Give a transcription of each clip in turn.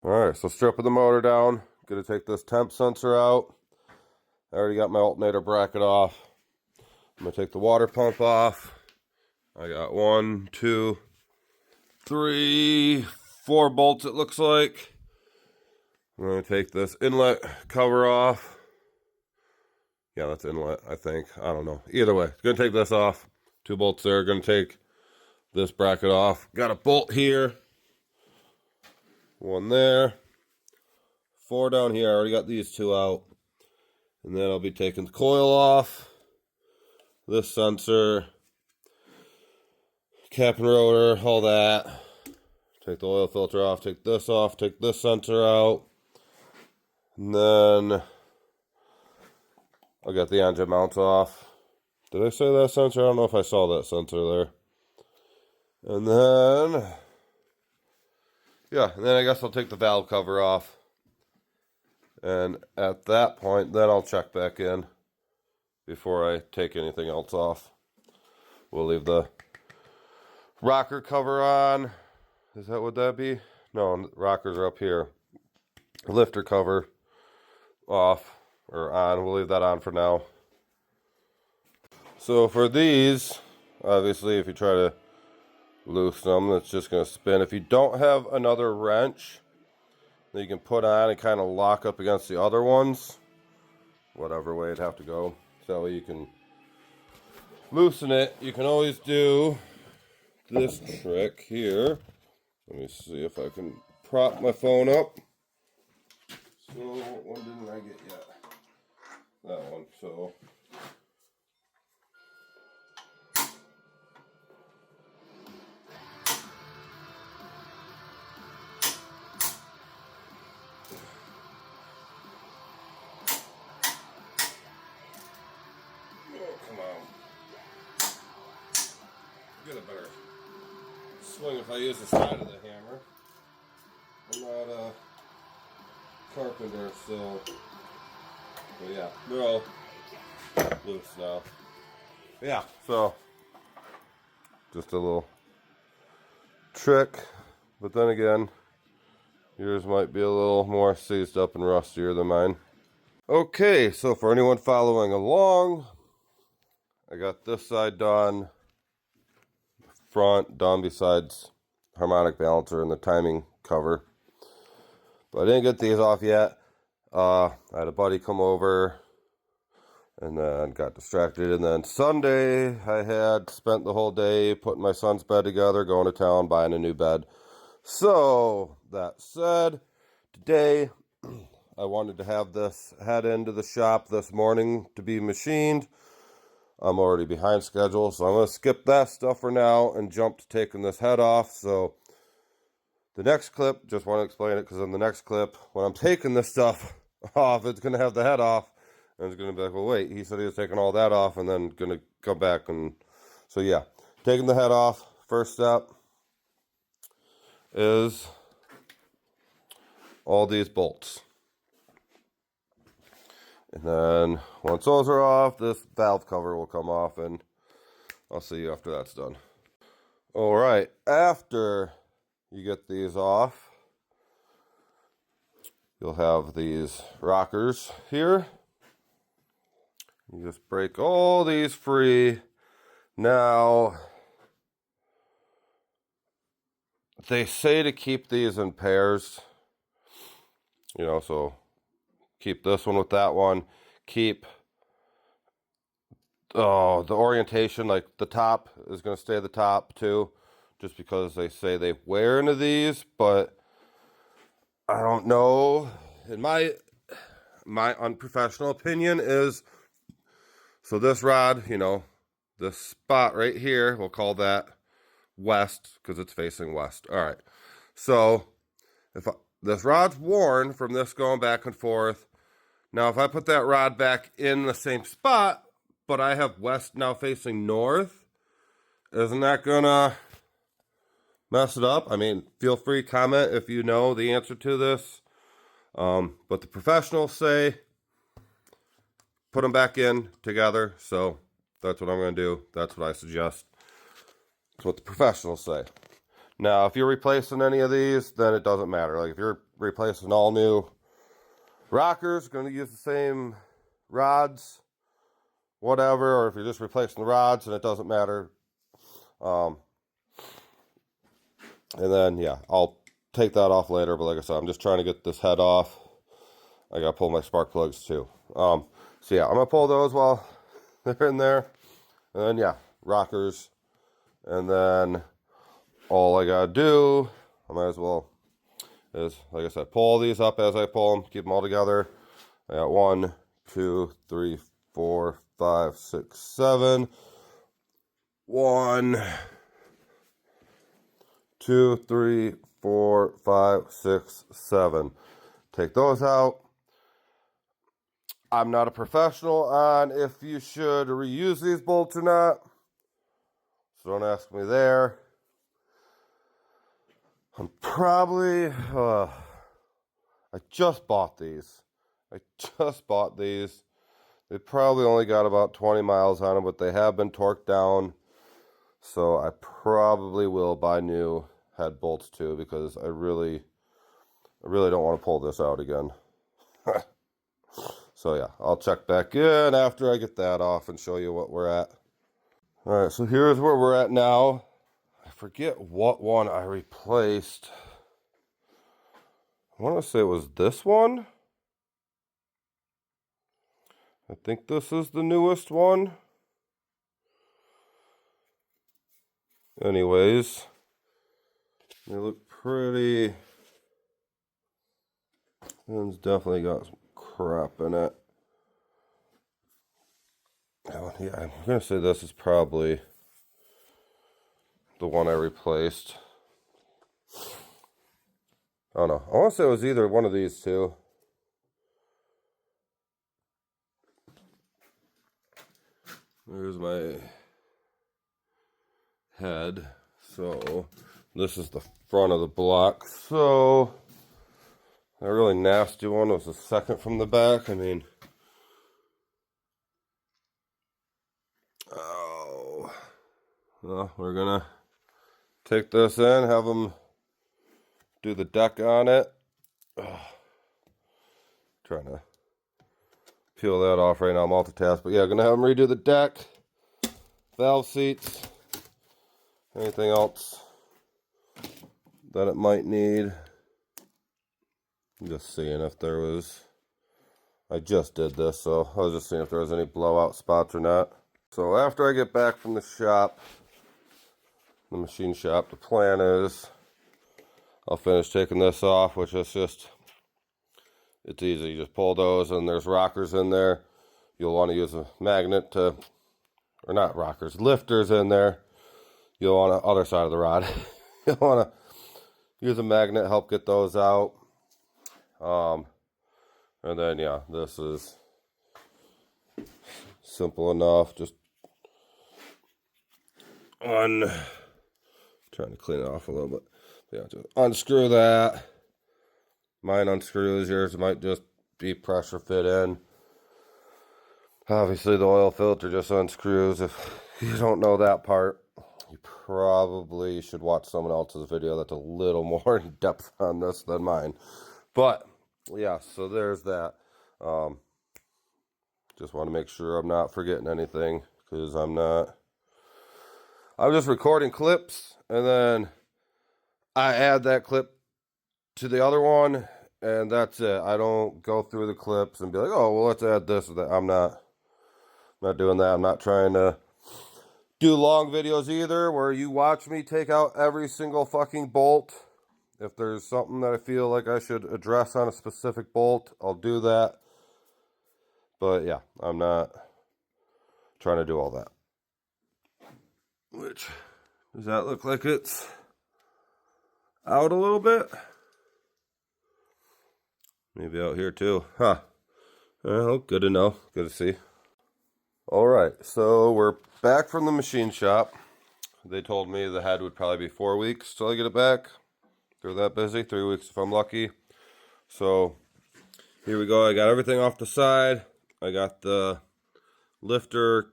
Alright, so stripping the motor down. Gonna take this temp sensor out. I already got my alternator bracket off. I'm gonna take the water pump off. I got 1, 2, 3, 4 bolts it looks like. I'm gonna take this inlet cover off. Yeah, that's inlet, I think. I don't know. Either way, gonna take this off. 2 bolts there. Gonna take this bracket off. Got a bolt here. 1 there. 4 down here. I already got these 2 out. And then I'll be taking the coil off. This sensor. Cap and rotor, all that. Take the oil filter off. Take this off. Take this sensor out. And then I'll get the engine mounts off. Did I say that sensor? I don't know if I saw that sensor there. And then, yeah, and then I guess I'll take the valve cover off. And at that point, then I'll check back in before I take anything else off. We'll leave the rocker cover on. Is that what that be? No, rockers are up here. Lifter cover off or on. We'll leave that on for now. So for these, obviously, if you try to loosen them, it's just going to spin. If you don't have another wrench that you can put on and kind of lock up against the other ones, whatever way it'd have to go, so that way you can loosen it. You can always do this trick here. Let me see if I can prop my phone up. So what one didn't I get yet? That one. So get a better swing if I use the side of the hammer. I'm not a carpenter, so but yeah, they're all loose now. Yeah, so just a little trick, but then again, yours might be a little more seized up and rustier than mine. Okay, so for anyone following along, I got this side done. Front done besides harmonic balancer and the timing cover, but I didn't get these off yet. I had a buddy come over and then got distracted, and then Sunday I had spent the whole day putting my son's bed together, going to town, buying a new bed. So that said, today I wanted to have this head into the shop this morning to be machined. I'm already behind schedule, so I'm going to skip that stuff for now and jump to taking this head off. So the next clip, just want to explain it, because in the next clip, when I'm taking this stuff off, it's going to have the head off, and it's going to be like, well, wait, he said he was taking all that off, and then going to come back. And so yeah, taking the head off. First step is all these bolts. And then once those are off, this valve cover will come off, and I'll see you after that's done. All right, after you get these off, you'll have these rockers here. You just break all these free. Now, they say to keep these in pairs, you know, so keep this one with that one. Keep the orientation, like the top is going to stay the top too, just because they say they wear into these, but I don't know. In my unprofessional opinion is, so this rod, you know, this spot right here, we'll call that west because it's facing west. All right. So if this rod's worn from this going back and forth, now if I put that rod back in the same spot, but I have west now facing north, isn't that gonna mess it up? I mean, feel free, comment if you know the answer to this. But the professionals say put them back in together, so that's what I'm going to do. That's what I suggest. That's what the professionals say. Now, if you're replacing any of these, then it doesn't matter. Like if you're replacing all new rockers, going to use the same rods, whatever, or if you're just replacing the rods and it doesn't matter. And then, yeah, I'll take that off later, but like I said, I'm just trying to get this head off. I got to pull my spark plugs too. So yeah, I'm going to pull those while they're in there. And then, yeah, rockers. And then all I got to do, I might as well, is, like I said, pull all these up as I pull them, keep them all together. I got 1, 2, 3, 4, 5, 6, 7. 1, 2, 3, 4, 5, 6, 7. Take those out. I'm not a professional on if you should reuse these bolts or not, so don't ask me there. I'm probably, I just bought these. They probably only got about 20 miles on them, but they have been torqued down. So I probably will buy new head bolts too, because I really don't want to pull this out again. So yeah, I'll check back in after I get that off and show you what we're at. All right, so here's where we're at now. I forget what one I replaced. I want to say it was this one. I think this is the newest one. Anyways, they look pretty. It's definitely got some crap in it. Oh, yeah, I'm gonna say this is probably the one I replaced. Oh no, I want to say it was either one of these two. There's my head. So this is the front of the block. So a really nasty one was the second from the back. I mean, oh, well, we're gonna take this in, have them do the deck on it. Trying to peel that off right now, multitask. But yeah, gonna have them redo the deck, valve seats, anything else that it might need. I'm just seeing if there was, I just did this, so I was just seeing if there was any blowout spots or not. So after I get back from the shop, the machine shop, the plan is I'll finish taking this off, which is just, it's easy. You just pull those and there's rockers in there. You'll want to use a magnet to, or not rockers, lifters in there. You'll want the other side of the rod. You'll want to use a magnet, help get those out. And then, yeah, this is simple enough. Just trying to clean it off a little bit. Yeah, just unscrew that. Mine unscrews, yours might just be pressure fit in. Obviously, the oil filter just unscrews. If you don't know that part, you probably should watch someone else's video that's a little more in depth on this than mine. But yeah, so there's that. Just want to make sure I'm not forgetting anything, because I'm not. I'm just recording clips, and then I add that clip to the other one, and that's it. I don't go through the clips and be like, oh, well, let's add this or that. I'm not doing that. I'm not trying to do long videos either, where you watch me take out every single fucking bolt. If there's something that I feel like I should address on a specific bolt, I'll do that. But yeah, I'm not trying to do all that. Which, does that look like it's out a little bit? Maybe out here too. Huh. Well, good to know. Good to see. Alright, so we're back from the machine shop. They told me the head would probably be 4 weeks till I get it back. They're that busy. 3 weeks if I'm lucky. So, here we go. I got everything off the side. I got the lifter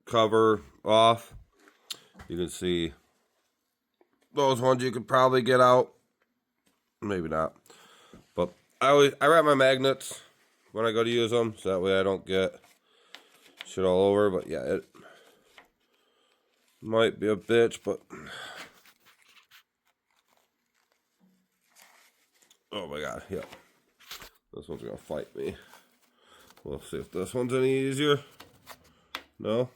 cover off. You can see those ones you could probably get out. Maybe not. I wrap my magnets when I go to use them, so that way I don't get shit all over. But yeah, it might be a bitch, but oh my god, yeah. This one's gonna fight me. We'll see if this one's any easier. No?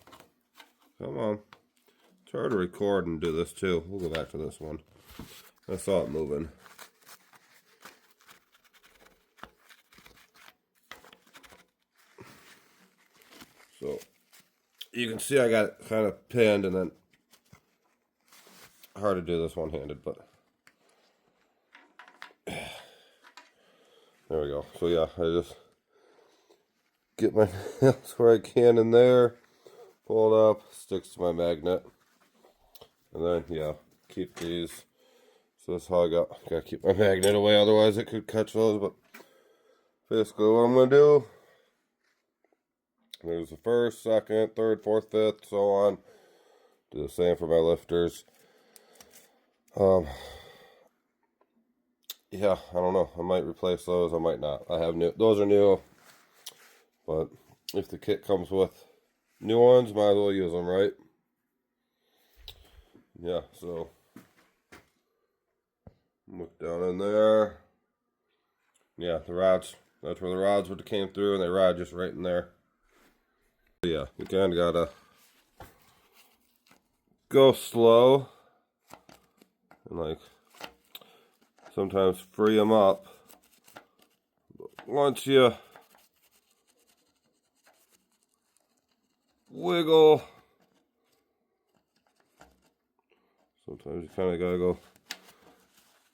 Come on. It's hard to record and do this too. We'll go back to this one. I saw it moving. So, you can see I got it kind of pinned, and then hard to do this one-handed, but there we go. So yeah, I just get my nails where I can in there, pull it up, sticks to my magnet, and then yeah, keep these. So that's how I gotta keep my magnet away, otherwise it could catch those. But basically what I'm gonna do, there's the first, second, third, fourth, fifth, so on. Do the same for my lifters. Yeah, I don't know. I might replace those. I might not. I have new. Those are new. But if the kit comes with new ones, might as well use them, right? Yeah, so look down in there. Yeah, the rods. That's where the rods would have came through, and they ride just right in there. But yeah, you kind of gotta go slow and like sometimes free them up. But once you wiggle, sometimes you kind of gotta go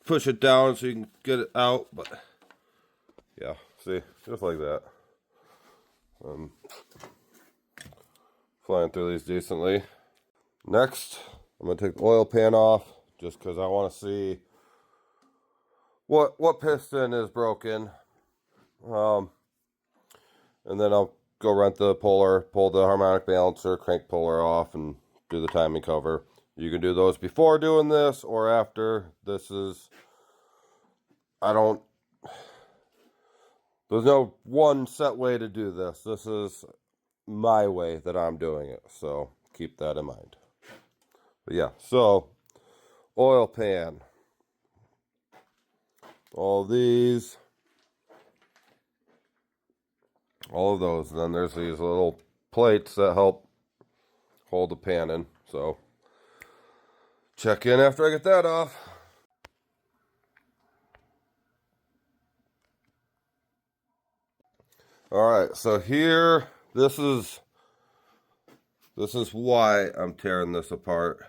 push it down so you can get it out. But yeah, see, just like that. Flying through these decently. Next, I'm gonna take the oil pan off just because I want to see what piston is broken. And then I'll go rent the puller, pull the harmonic balancer, crank puller off, and do the timing cover. You can do those before doing this or after. There's no one set way to do this. This is my way that I'm doing it, so keep that in mind. But yeah, so oil pan. All these. All of those. And then there's these little plates that help hold the pan in. So check in after I get that off. Alright, so here, this is why I'm tearing this apart.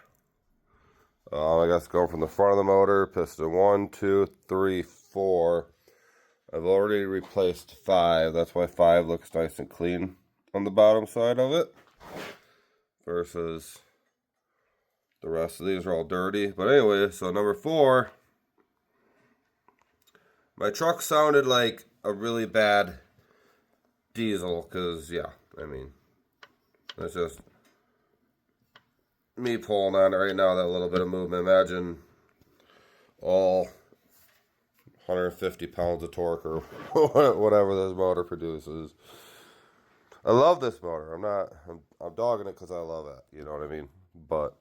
I guess going from the front of the motor, piston 1, 2, 3, 4. I've already replaced 5. That's why 5 looks nice and clean on the bottom side of it. Versus the rest of these are all dirty. But anyway, so number 4. My truck sounded like a really bad diesel. Because, yeah, I mean, that's just me pulling on it right now, that little bit of movement. Imagine all 150 pounds of torque or whatever this motor produces. I love this motor. I'm dogging it because I love it. You know what I mean? But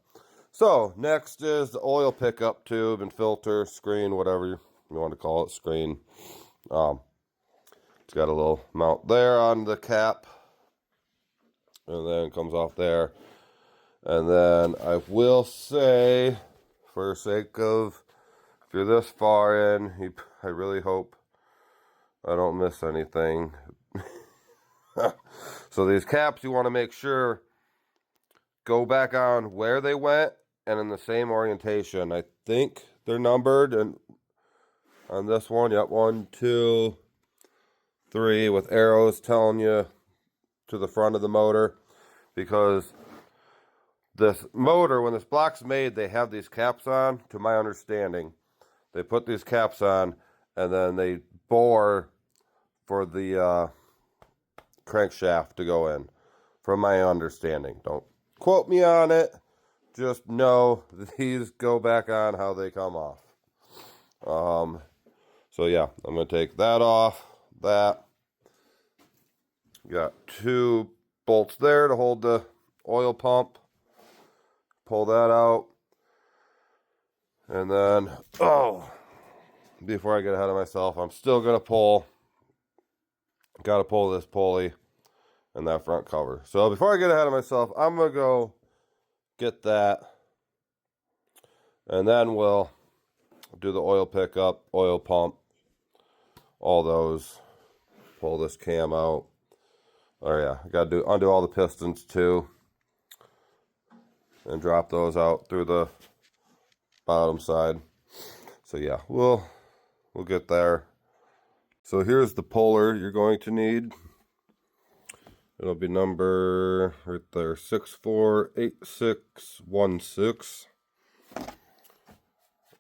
so next is the oil pickup tube and filter, screen, whatever you want to call it, screen. It's got a little mount there on the cap, and then it comes off there. And then I will say, for sake of, if you're this far in, I really hope I don't miss anything. So these caps, you want to make sure go back on where they went and in the same orientation. I think they're numbered, and on this one, yep, 1, 2, 3, with arrows telling you to the front of the motor, because this motor, when this block's made, they have these caps on, to my understanding. They put these caps on, and then they bore for the crankshaft to go in, from my understanding. Don't quote me on it. Just know these go back on how they come off. So yeah, I'm going to take that off. That. Got 2 bolts there to hold the oil pump. Pull that out. And then, before I get ahead of myself, I'm still going to got to pull this pulley and that front cover. So before I get ahead of myself, I'm going to go get that. And then we'll do the oil pickup, oil pump, all those. Pull this cam out. Oh yeah, I got to undo all the pistons too. And drop those out through the bottom side. So yeah, we'll get there. So here's the puller you're going to need. It'll be number right there, 648616,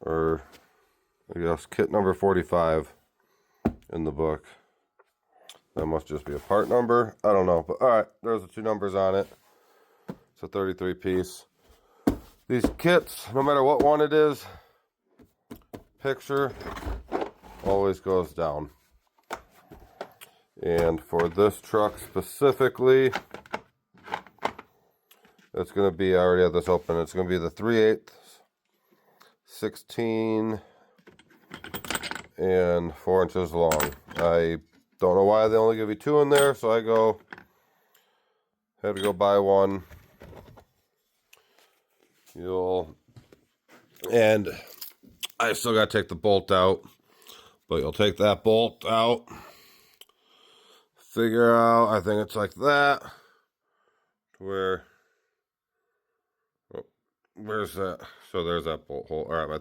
or I guess kit number 45 in the book. That must just be a part number. I don't know, but all right, there's the 2 numbers on it. It's a 33 piece. These kits, no matter what one it is, picture always goes down. And for this truck specifically, it's going to be, I already have this open, it's going to be the 3/8, 16, and 4 inches long. I don't know why they only give you 2 in there, so I had to go buy one. And I still got to take the bolt out, but you'll take that bolt out, figure out, I think it's like that, where's that? So there's that bolt hole, all right,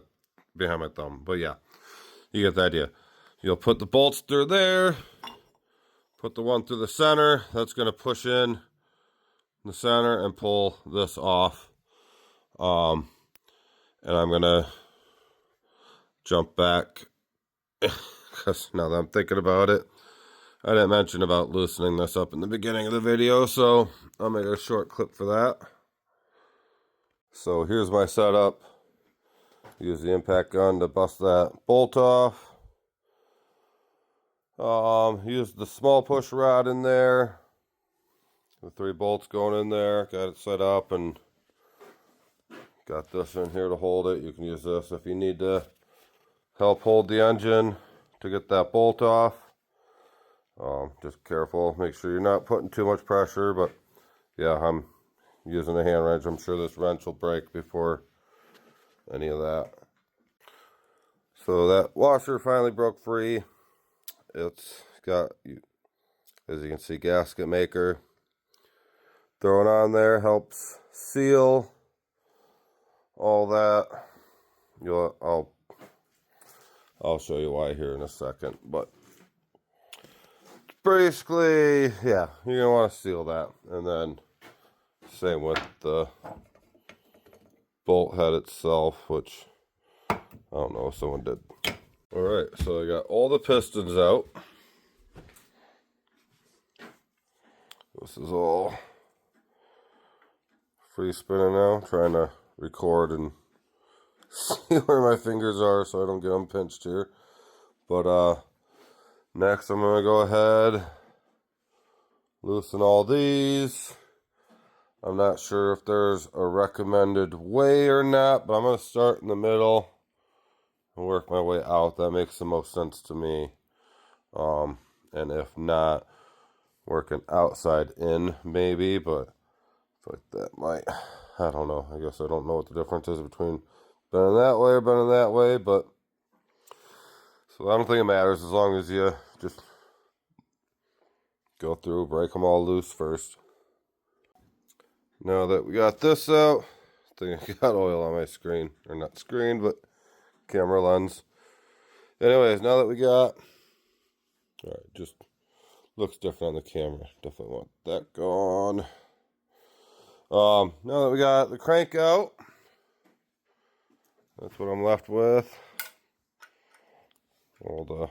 behind my thumb, but yeah, you get the idea. You'll put the bolts through there, put the one through the center, that's going to push in the center and pull this off, and I'm going to jump back, because now that I'm thinking about it, I didn't mention about loosening this up in the beginning of the video, so I'll make a short clip for that. So here's my setup. Use the impact gun to bust that bolt off. Use the small push rod in there. The 3 bolts going in there. Got it set up and got this in here to hold it. You can use this if you need to help hold the engine to get that bolt off. Just careful, make sure you're not putting too much pressure, but yeah, I'm using a hand wrench. I'm sure this wrench will break before any of that. So that washer finally broke free. It's got, as you can see, gasket maker. Throw it on there, helps seal all that. I'll show you why here in a second, but basically, yeah, you're gonna want to seal that, and then same with the bolt head itself, which I don't know if someone did. All right, so I got all the pistons out. This is all free spinning now, trying to record and see where my fingers are so I don't get them pinched here. But next I'm gonna go ahead, loosen all these. I'm not sure if there's a recommended way or not, but I'm gonna start in the middle and work my way out. That makes the most sense to me. And if not, working outside in maybe, but I feel like that might, I don't know. I guess I don't know what the difference is between bending that way or bending that way, but so I don't think it matters as long as you just go through, break them all loose first. Now that we got this out, I think I got oil on my screen, or not screen, but camera lens. Anyways, now that we got, all right, just looks different on the camera. Definitely want that gone. Now that we got the crank out, that's what I'm left with. All the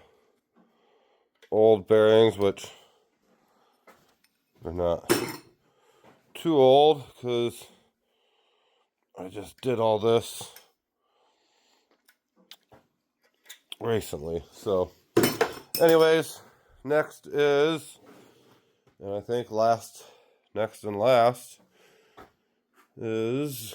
old bearings, which they're not too old because I just did all this recently. So anyways, next is, and I think next and last is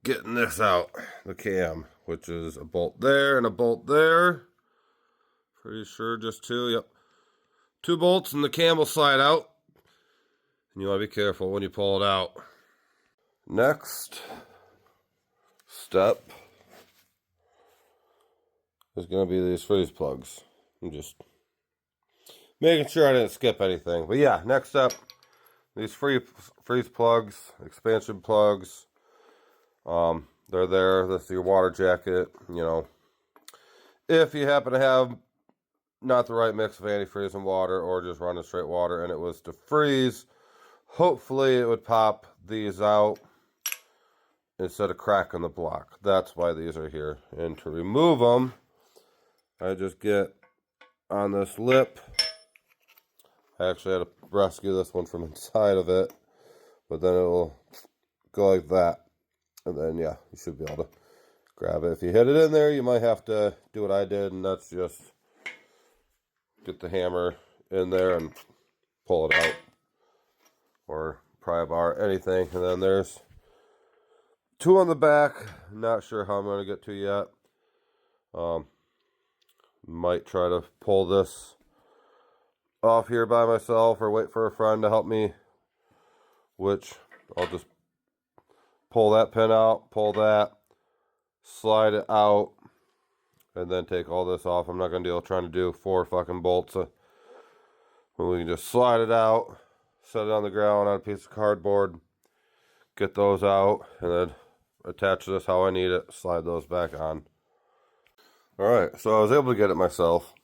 getting this out, the cam, which is a bolt there and a bolt there. Pretty sure just two, yep. 2 bolts and the cam will slide out. And you want to be careful when you pull it out. Next step is going to be these freeze plugs. I'm just making sure I didn't skip anything. But yeah, next up, these freeze plugs, expansion plugs. They're there. This is your water jacket. You know, if you happen to have not the right mix of antifreeze and water, or just running straight water and it was to freeze, hopefully it would pop these out instead of cracking the block. That's why these are here. And to remove them, I just get on this lip. I actually had to rescue this one from inside of it, but then it will go like that. And then, yeah, you should be able to grab it. If you hit it in there, you might have to do what I did, and that's just get the hammer in there and pull it out. Or pry bar, anything. And then there's 2 on the back. Not sure how I'm going to get to yet. Might try to pull this off here by myself or wait for a friend to help me, which I'll just pull that pin out, pull that, slide it out, and then take all this off. I'm not going to deal trying to do 4 fucking bolts when we can just slide it out, set it on the ground on a piece of cardboard, get those out, and then attach this how I need it, slide those back on. Alright, so I was able to get it myself.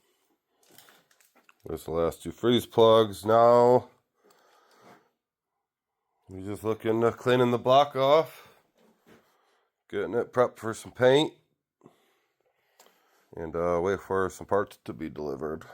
There's the last 2 freeze plugs. Now we're just looking at cleaning the block off, getting it prepped for some paint, and wait for some parts to be delivered.